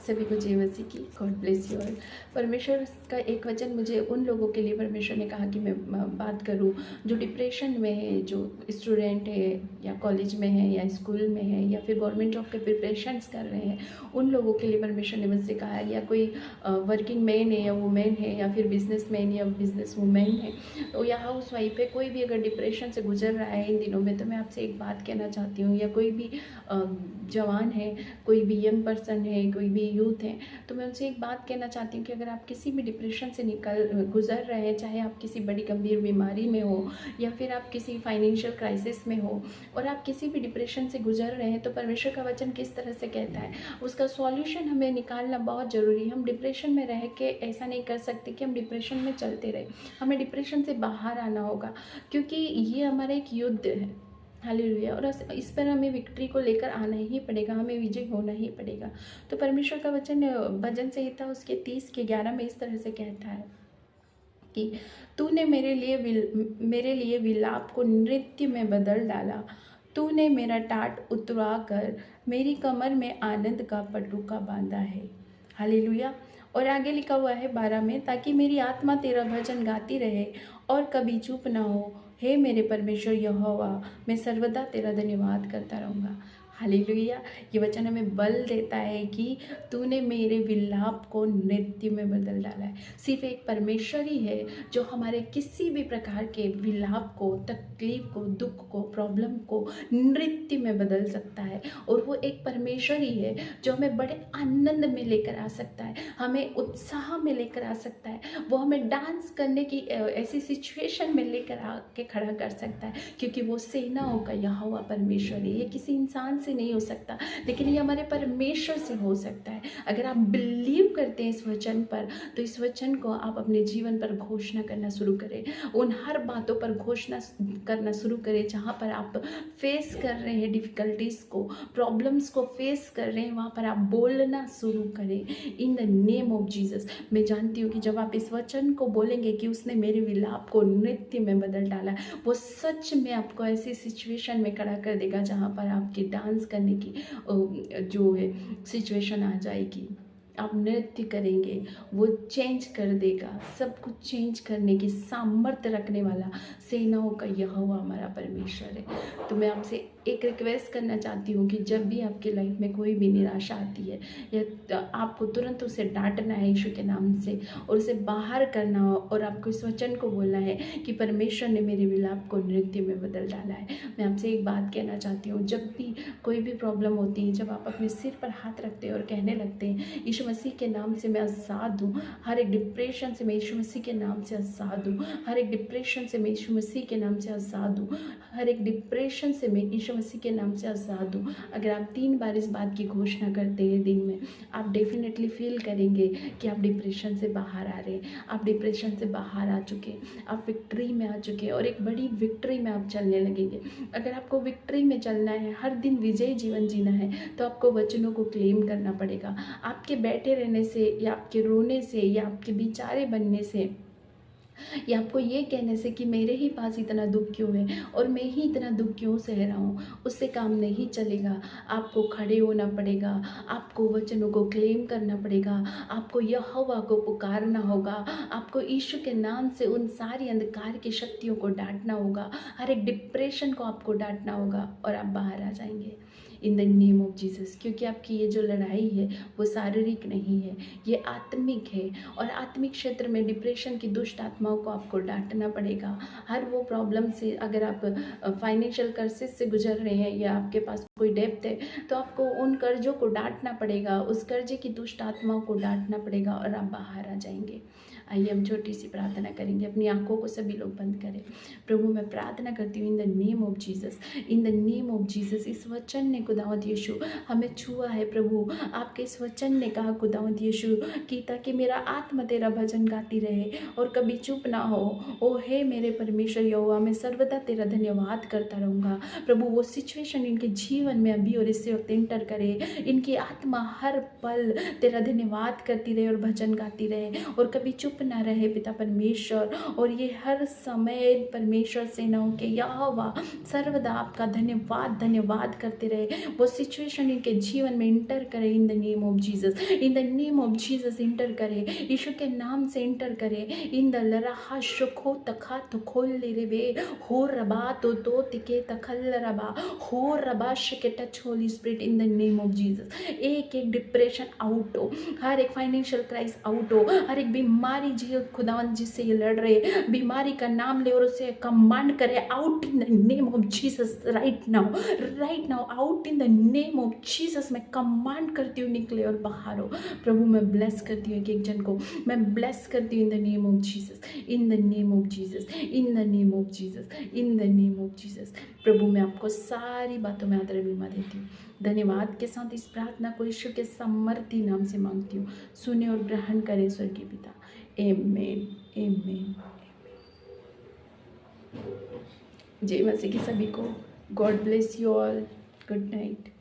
सभी को जय मसीह की। God bless you all. परमेश्वर का एक वचन मुझे उन लोगों के लिए परमेश्वर ने कहा कि मैं बात करूं जो डिप्रेशन में है, जो स्टूडेंट है या कॉलेज में है या स्कूल में है या फिर गवर्नमेंट जॉब के प्रिपरेशंस कर रहे हैं, उन लोगों के लिए परमेश्वर ने मुझसे कहा है। या कोई वर्किंग मैन है या वुमेन है या फिर बिजनेस मैन या बिजनेस वुमेन है, तो या हाउस वाइफ है, कोई भी अगर डिप्रेशन से गुजर रहा है इन दिनों में, तो मैं आपसे एक बात कहना चाहती हूँ। या कोई भी जवान है, कोई भी यंग पर्सन है, कोई भी यूथ है, तो मैं उनसे एक बात कहना चाहती हूँ कि अगर आप किसी भी डिप्रेशन से गुजर रहे हैं, चाहे आप किसी बड़ी गंभीर बीमारी में हो या फिर आप किसी फाइनेंशियल क्राइसिस में हो, और आप किसी भी डिप्रेशन से गुजर रहे हैं, तो परमेश्वर का वचन किस तरह से कहता है, उसका सॉल्यूशन हमें निकालना बहुत ज़रूरी है। हम डिप्रेशन में रह के ऐसा नहीं कर सकते कि हम डिप्रेशन में चलते रहे। हमें डिप्रेशन से बाहर आना होगा, क्योंकि ये हमारा एक युद्ध है। हालेलुया। और इस पर हमें विक्ट्री को लेकर आना ही पड़ेगा, हमें विजय होना ही पड़ेगा। तो परमेश्वर का वचन भजन संहिता उसके 30 के 11 में इस तरह से कहता है कि तूने मेरे लिए विलाप को नृत्य में बदल डाला, तूने मेरा टाट उतरा कर मेरी कमर में आनंद का पटुका बांधा है। हालेलुया। और आगे लिखा हुआ है 12 में, ताकि मेरी आत्मा तेरा भजन गाती रहे और कभी चुप ना हो। हे मेरे परमेश्वर यहोवा, मैं सर्वदा तेरा धन्यवाद करता रहूँगा। हालेलुया। ये वचन हमें बल देता है कि तूने मेरे विलाप को नृत्य में बदल डाला है। सिर्फ एक परमेश्वर ही है जो हमारे किसी भी प्रकार के विलाप को, तकलीफ को, दुख को, प्रॉब्लम को नृत्य में बदल सकता है। और वो एक परमेश्वर ही है जो हमें बड़े आनंद में लेकर आ सकता है, हमें उत्साह में लेकर आ सकता है, वो हमें डांस करने की ऐसी सिचुएशन में लेकर आके खड़ा कर सकता है, क्योंकि वो सेनाओं का यहोवा परमेश्वर है। ये किसी इंसान से नहीं हो सकता, लेकिन ये हमारे परमेश्वर से हो सकता है। अगर आप बिलीव करते हैं इस वचन पर, तो इस वचन को आप अपने जीवन पर घोषणा करना शुरू करें। उन हर बातों पर घोषणा करना शुरू करें जहाँ पर आप फेस कर रहे हैं डिफ़िकल्टीज़ को, प्रॉब्लम्स को फेस कर रहे हैं, वहाँ पर आप बोलना शुरू करें इन द नेम ऑफ जीसस। मैं जानती हूँ कि जब आप इस वचन को बोलेंगे कि उसने मेरे विलाप को नृत्य में बदल डाला, वो सच में आपको ऐसी सिचुएशन में खड़ा कर देगा जहाँ पर आपकी डांस करने की जो है सिचुएशन आ जाएगी। आप नृत्य करेंगे, वो चेंज कर देगा। सब कुछ चेंज करने की सामर्थ्य रखने वाला सेनाओं का यहोवा हमारा परमेश्वर है। तो मैं आपसे एक रिक्वेस्ट करना चाहती हूँ कि जब भी आपकी लाइफ में कोई भी निराशा आती है, या आपको तुरंत उसे डांटना है यीशु के नाम से और उसे बाहर करना हो, और आपको इस वचन को बोलना है कि परमेश्वर ने मेरे विलाप को नृत्य में बदल डाला है। मैं आपसे एक बात कहना चाहती हूँ, जब भी कोई भी प्रॉब्लम होती है, जब आप अपने सिर पर हाथ रखते हैं और कहने लगते हैं यीशु मसीह के नाम से मैं आज़ाद हूँ, हर एक डिप्रेशन से मैं यीशु मसीह के नाम से आज़ाद हूँ, हर एक डिप्रेशन से मैं यीशु मसीह के नाम से आज़ाद हूँ, हर एक डिप्रेशन से मैं यीशु मसीह के नाम से आज़ाद हूँ। अगर आप 3 बार इस बात की घोषणा करते हैं दिन में, आप डेफिनेटली फील करेंगे कि आप डिप्रेशन से बाहर आ रहे हैं, आप डिप्रेशन से बाहर आ चुके हैं, आप विक्ट्री में आ चुके हैं और एक बड़ी विक्ट्री में आप चलने लगेंगे। अगर आपको विक्ट्री में चलना है, हर दिन विजयी जीवन जीना है, तो आपको वचनों को क्लेम करना पड़ेगा। आपके बैठे रहने से या आपके रोने से या आपके बेचारे बनने से या आपको ये कहने से कि मेरे ही पास इतना दुख क्यों है और मैं ही इतना दुख क्यों सह रहा हूँ, उससे काम नहीं चलेगा। आपको खड़े होना पड़ेगा, आपको वचनों को क्लेम करना पड़ेगा, आपको यहोवा को पुकारना होगा, आपको यीशु के नाम से उन सारी अंधकार की शक्तियों को डांटना होगा, हर एक डिप्रेशन को आपको डांटना होगा और आप बाहर आ जाएंगे इन द नेम ऑफ जीसस। क्योंकि आपकी ये जो लड़ाई है वो शारीरिक नहीं है, ये आत्मिक है। और आत्मिक क्षेत्र में डिप्रेशन की दुष्ट आत्माओं को आपको डांटना पड़ेगा। हर वो प्रॉब्लम से, अगर आप फाइनेंशियल कर्सेस से गुजर रहे हैं या आपके पास कोई डेप्थ है, तो आपको उन कर्जों को डांटना पड़ेगा, उस कर्जे की दुष्ट आत्माओं को डांटना पड़ेगा और आप बाहर आ जाएंगे। आइए हम छोटी सी प्रार्थना करेंगे। अपनी आंखों को सभी लोग बंद करें। प्रभु मैं प्रार्थना करती हूँ in the name of Jesus, in the name of Jesus. इस वचन ने खुदावंद यीशु हमें छुआ है प्रभु। आपके इस वचन ने कहा खुदावंद यीशु कि ताकि मेरा आत्मा तेरा भजन गाती रहे और कभी चुप ना हो। ओ हे मेरे परमेश्वर यहोवा, मैं सर्वदा तेरा धन्यवाद करता रहूँगा। प्रभु वो सिचुएशन इनके जीवन जीवन में अभी और इसी वक्त एंटर करे। इनकी आत्मा हर पल तेरा धन्यवाद करती रहे और भजन गाती रहे और कभी चुप ना रहे पिता परमेश्वर। और ये हर समय परमेश्वर सेनाओं के यहोवा सर्वदा आपका धन्यवाद धन्यवाद करते रहे। वो सिचुएशन इनके जीवन में इंटर करे इन the name of Jesus, in the name of Jesus inter करे, यीशु के नाम से इंटर करे। इन द लराहा शुखो तखा तो खोल ले रे वे हो रबा तो तिके तखल रबा हो रबा शिके touch holy spirit in the name of Jesus. एक एक डिप्रेशन आउट हो, हर एक फाइनेंशियल क्राइस आउट हो, हर एक बीमारी जी खुदावन जिससे ये लड़ रहे बीमारी का नाम ले और उसे कमांड करे out in the name of Jesus right now out in the name of Jesus. मैं कमांड करती हूँ निकले और बाहर हो। प्रभु मैं ब्लेस करती हूँ एक जन को, मैं ब्लेस करती हूँ in the name of Jesus, in the name of Jesus, in the name of Jesus, in the name of Jesus. प्रभु मैं आपको सारी बातों में आदर महिमा देती हूँ। धन्यवाद के साथ इस प्रार्थना को यीशु के समर्थी नाम से मांगती हूँ। सुने और ग्रहण करें स्वर्गीय पिता। आमेन आमेन। जय मसीह की सभी को। God bless you all. Good night.